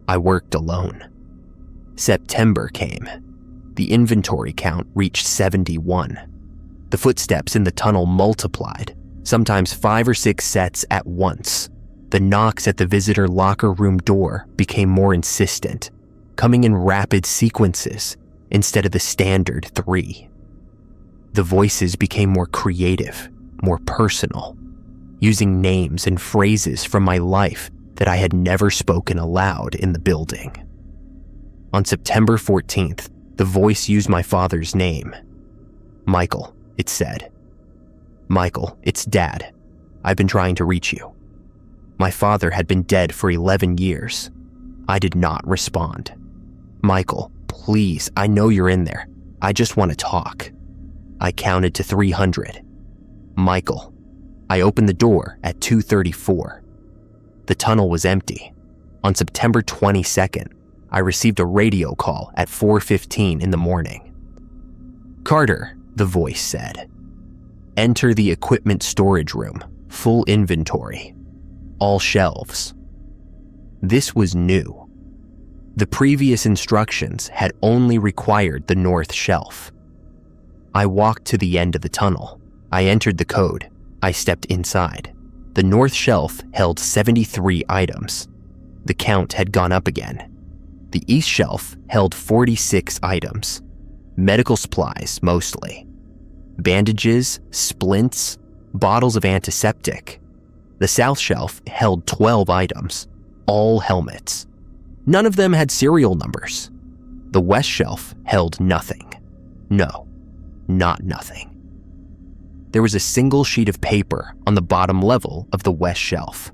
I worked alone. September came. The inventory count reached 71. The footsteps in the tunnel multiplied, sometimes 5 or 6 sets at once. The knocks at the visitor locker room door became more insistent, coming in rapid sequences instead of the standard 3. The voices became more creative, more personal, using names and phrases from my life that I had never spoken aloud in the building. On September 14th, the voice used my father's name. "Michael," it said. "Michael, it's Dad. I've been trying to reach you." My father had been dead for 11 years. I did not respond. "Michael, please, I know you're in there. I just want to talk." I counted to 300. "Michael." I opened the door at 2:34. The tunnel was empty. On September 22nd, I received a radio call at 4:15 in the morning. "Carter," the voice said. "Enter the equipment storage room, full inventory. All shelves." This was new. The previous instructions had only required the north shelf. I walked to the end of the tunnel. I entered the code. I stepped inside. The north shelf held 73 items. The count had gone up again. The east shelf held 46 items. Medical supplies, mostly. Bandages, splints, bottles of antiseptic. The south shelf held 12 items, all helmets. None of them had serial numbers. The west shelf held nothing. No, not nothing. There was a single sheet of paper on the bottom level of the west shelf.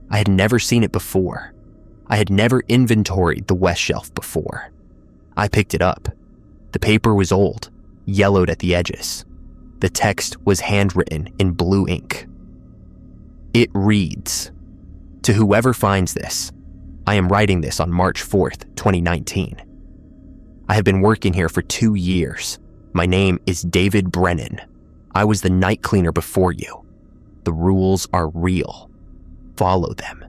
I had never seen it before. I had never inventoried the west shelf before. I picked it up. The paper was old, yellowed at the edges. The text was handwritten in blue ink. It reads, "To whoever finds this, I am writing this on March 4th, 2019. I have been working here for 2 years. My name is David Brennan. I was the night cleaner before you. The rules are real. Follow them.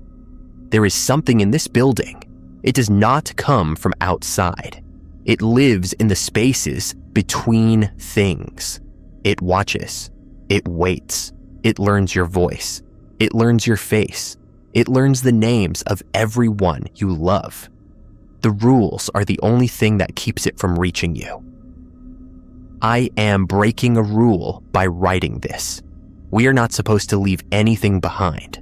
There is something in this building. It does not come from outside. It lives in the spaces between things. It watches. It waits. It learns your voice. It learns your face. It learns the names of everyone you love. The rules are the only thing that keeps it from reaching you. I am breaking a rule by writing this. We are not supposed to leave anything behind,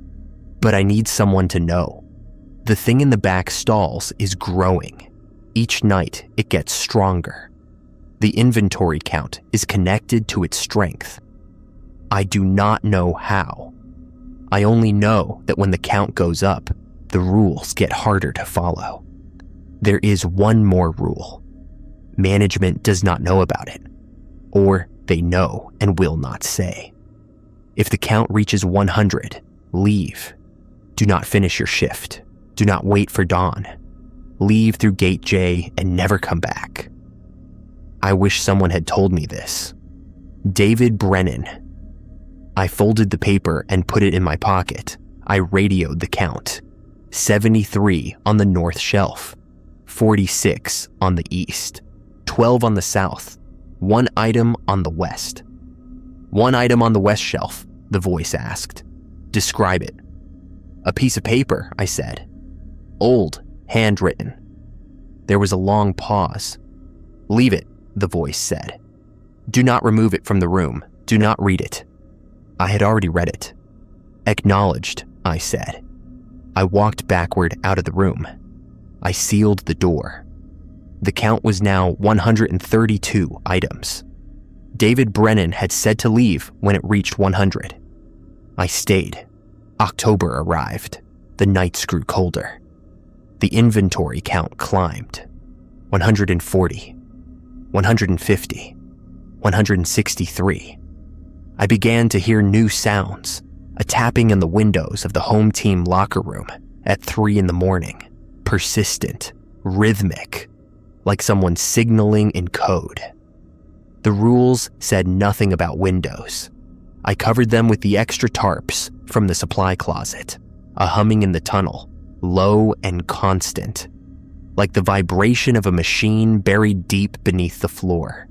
but I need someone to know. The thing in the back stalls is growing. Each night it gets stronger. The inventory count is connected to its strength. I do not know how. I only know that when the count goes up, the rules get harder to follow. There is one more rule. Management does not know about it, or they know and will not say. If the count reaches 100, leave. Do not finish your shift. Do not wait for dawn. Leave through Gate J and never come back. I wish someone had told me this. David Brennan. I folded the paper and put it in my pocket. I radioed the count. 73 on the north shelf, 46 on the east, 12 on the south, 1 item on the west. 1 item on the west shelf, the voice asked. Describe it. A piece of paper, I said. Old, handwritten. There was a long pause. Leave it, the voice said. Do not remove it from the room. Do not read it. I had already read it. Acknowledged, I said. I walked backward out of the room. I sealed the door. The count was now 132 items. David Brennan had said to leave when it reached 100. I stayed. October arrived. The nights grew colder. The inventory count climbed. 140, 150, 163. I began to hear new sounds, a tapping on the windows of the home team locker room at 3 a.m, persistent, rhythmic, like someone signaling in code. The rules said nothing about windows. I covered them with the extra tarps from the supply closet, a humming in the tunnel, low and constant, like the vibration of a machine buried deep beneath the floor.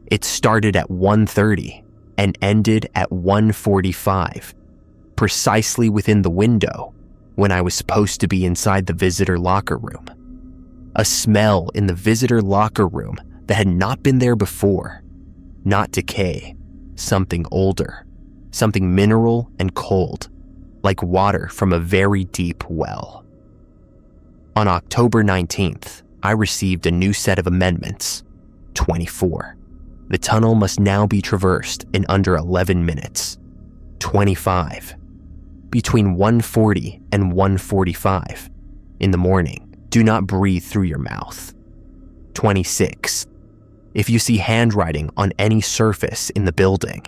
It started at 1:30 and ended at 1:45, precisely within the window when I was supposed to be inside the visitor locker room. A smell in the visitor locker room that had not been there before. Not decay, something older, something mineral and cold, like water from a very deep well. On October 19th, I received a new set of amendments, 24. The tunnel must now be traversed in under 11 minutes. 25. Between 1:40 and 1:45 in the morning, do not breathe through your mouth. 26. If you see handwriting on any surface in the building,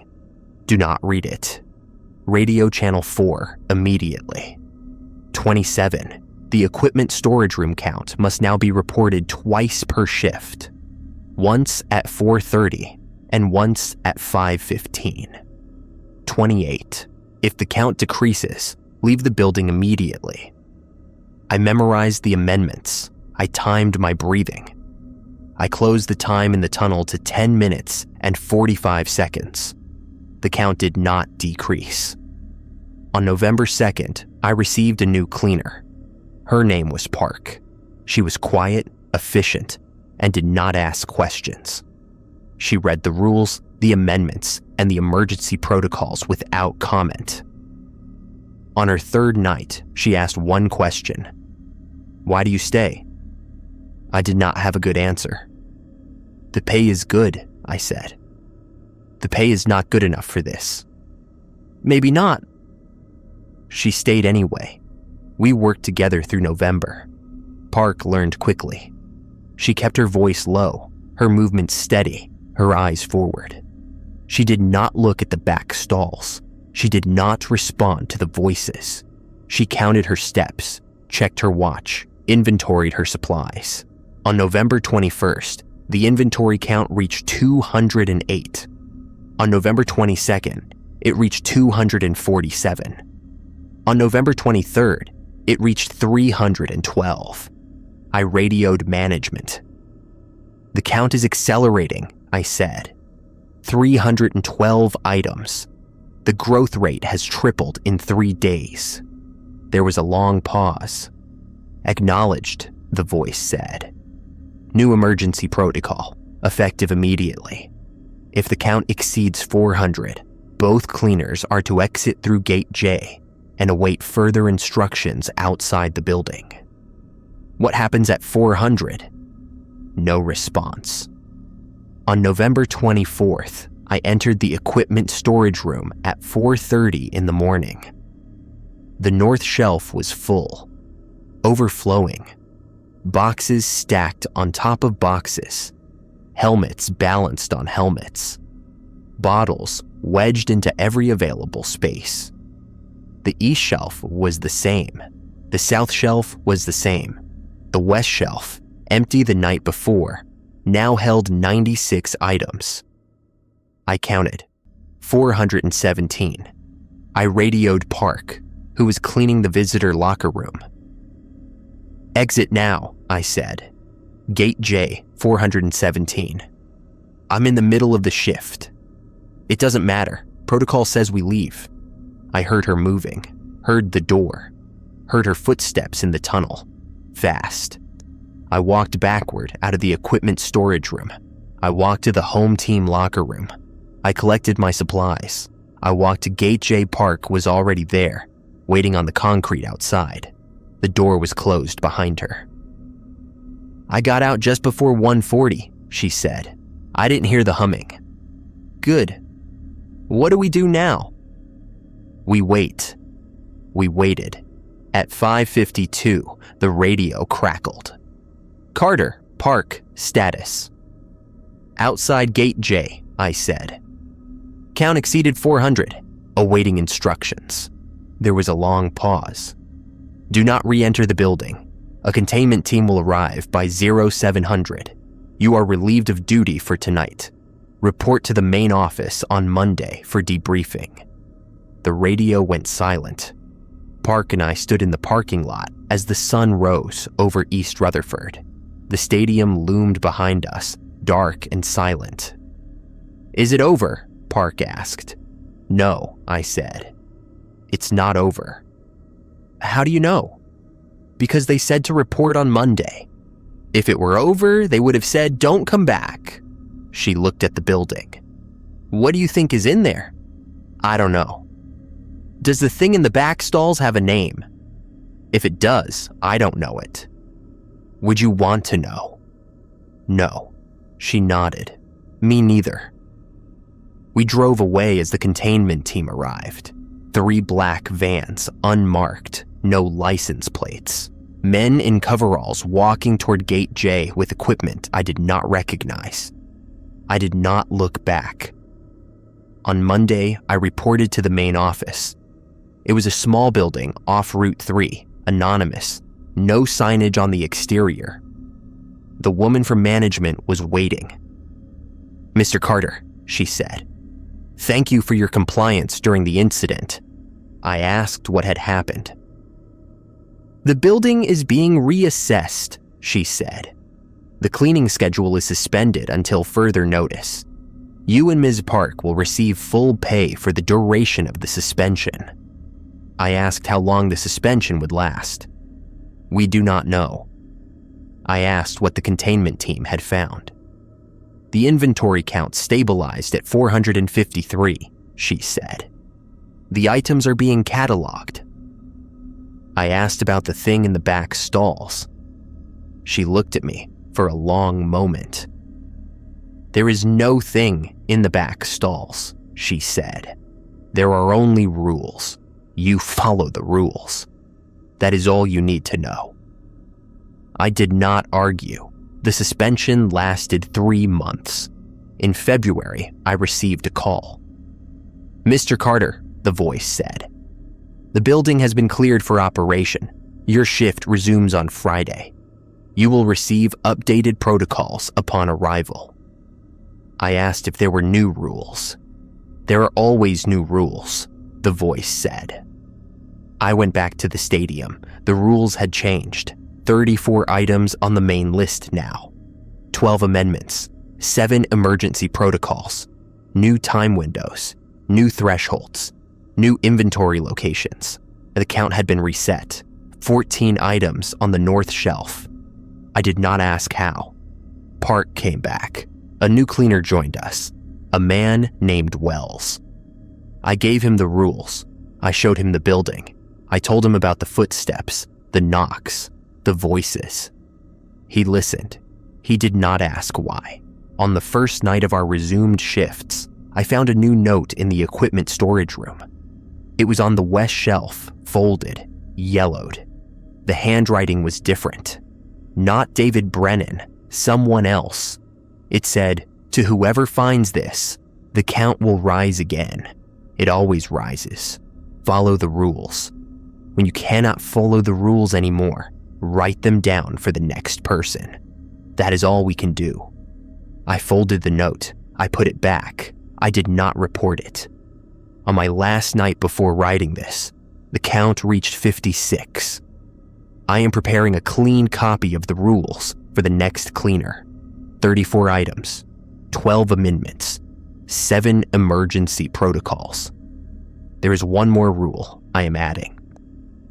do not read it. Radio channel 4 immediately. 27. The equipment storage room count must now be reported twice per shift. Once at 4:30 and once at 5:15. 28. If the count decreases, leave the building immediately. I memorized the amendments. I timed my breathing. I closed the time in the tunnel to 10 minutes and 45 seconds. The count did not decrease. On November 2nd, I received a new cleaner. Her name was Park. She was quiet, efficient, and did not ask questions. She read the rules, the amendments, and the emergency protocols without comment. On her third night, she asked one question. Why do you stay? I did not have a good answer. The pay is good, I said. The pay is not good enough for this. Maybe not. She stayed anyway. We worked together through November. Park learned quickly. She kept her voice low, her movements steady, her eyes forward. She did not look at the back stalls. She did not respond to the voices. She counted her steps, checked her watch, inventoried her supplies. On November 21st, the inventory count reached 208. On November 22nd, it reached 247. On November 23rd, it reached 312. I radioed management. The count is accelerating, I said. 312 items. The growth rate has tripled in 3 days. There was a long pause. Acknowledged, the voice said. New emergency protocol, effective immediately. If the count exceeds 400, both cleaners are to exit through Gate J and await further instructions outside the building. What happens at 400? No response. On November 24th, I entered the equipment storage room at 4:30 in the morning. The north shelf was full, overflowing. Boxes stacked on top of boxes, helmets balanced on helmets, bottles wedged into every available space. The east shelf was the same. The south shelf was the same. The west shelf, empty the night before, now held 96 items. I counted 417. I radioed Park, who was cleaning the visitor locker room. "Exit now," I said. "Gate J, 417. I'm in the middle of the shift." "It doesn't matter. Protocol says we leave." I heard her moving, heard the door, heard her footsteps in the tunnel, fast. I walked backward out of the equipment storage room. I walked to the home team locker room. I collected my supplies. I walked to Gate J. Park was already there, waiting on the concrete outside. The door was closed behind her. "I got out just before 1:40, she said. "I didn't hear the humming." "Good. What do we do now?" We wait. We waited. At 5:52, the radio crackled. "Carter, Park, status." "Outside Gate J," I said. "Count exceeded 400, awaiting instructions." There was a long pause. "Do not re-enter the building. A containment team will arrive by 0700. You are relieved of duty for tonight. Report to the main office on Monday for debriefing." The radio went silent. Park and I stood in the parking lot as the sun rose over East Rutherford. The stadium loomed behind us, dark and silent. "Is it over?" Park asked. "No," I said. "It's not over." "How do you know?" "Because they said to report on Monday. If it were over, they would have said, 'Don't come back.'" She looked at the building. "What do you think is in there?" "I don't know." "Does the thing in the back stalls have a name?" "If it does, I don't know it." "Would you want to know?" "No." She nodded. "Me neither." We drove away as the containment team arrived. 3 black vans, unmarked, no license plates. Men in coveralls walking toward Gate J with equipment I did not recognize. I did not look back. On Monday, I reported to the main office. It was a small building off Route 3, anonymous, no signage on the exterior. The woman from management was waiting. "Mr. Carter," she said, "thank you for your compliance during the incident." I asked what had happened. "The building is being reassessed," she said. "The cleaning schedule is suspended until further notice. You and Ms. Park will receive full pay for the duration of the suspension." I asked how long the suspension would last. "We do not know." I asked what the containment team had found. "The inventory count stabilized at 453, she said. "The items are being cataloged." I asked about the thing in the back stalls. She looked at me for a long moment. "There is no thing in the back stalls," she said. "There are only rules. You follow the rules. That is all you need to know." I did not argue. The suspension lasted 3 months. In February, I received a call. "Mr. Carter," the voice said, "the building has been cleared for operation. Your shift resumes on Friday. You will receive updated protocols upon arrival." I asked if there were new rules. "There are always new rules," the voice said. I went back to the stadium. The rules had changed. 34 items on the main list now. 12 amendments, 7 emergency protocols, new time windows, new thresholds, new inventory locations. The count had been reset. 14 items on the north shelf. I did not ask how. Park came back. A new cleaner joined us, a man named Wells. I gave him the rules. I showed him the building. I told him about the footsteps, the knocks, the voices. He listened. He did not ask why. On the first night of our resumed shifts, I found a new note in the equipment storage room. It was on the west shelf, folded, yellowed. The handwriting was different. Not David Brennan, someone else. It said, "To whoever finds this, the count will rise again. It always rises. Follow the rules. When you cannot follow the rules anymore, write them down for the next person. That is all we can do." I folded the note. I put it back. I did not report it. On my last night before writing this, the count reached 56. I am preparing a clean copy of the rules for the next cleaner. 34 items, 12 amendments, 7 emergency protocols. There is one more rule I am adding.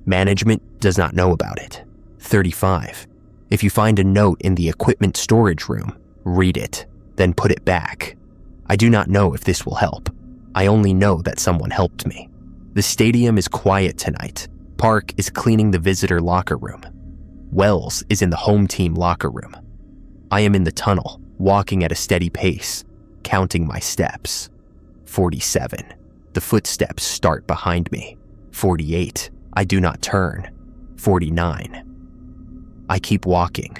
Management does not know about it. 35. If you find a note in the equipment storage room, read it, then put it back. I do not know if this will help. I only know that someone helped me. The stadium is quiet tonight. Park is cleaning the visitor locker room. Wells is in the home team locker room. I am in the tunnel, walking at a steady pace, counting my steps. 47. The footsteps start behind me. 48. I do not turn. 49. I keep walking.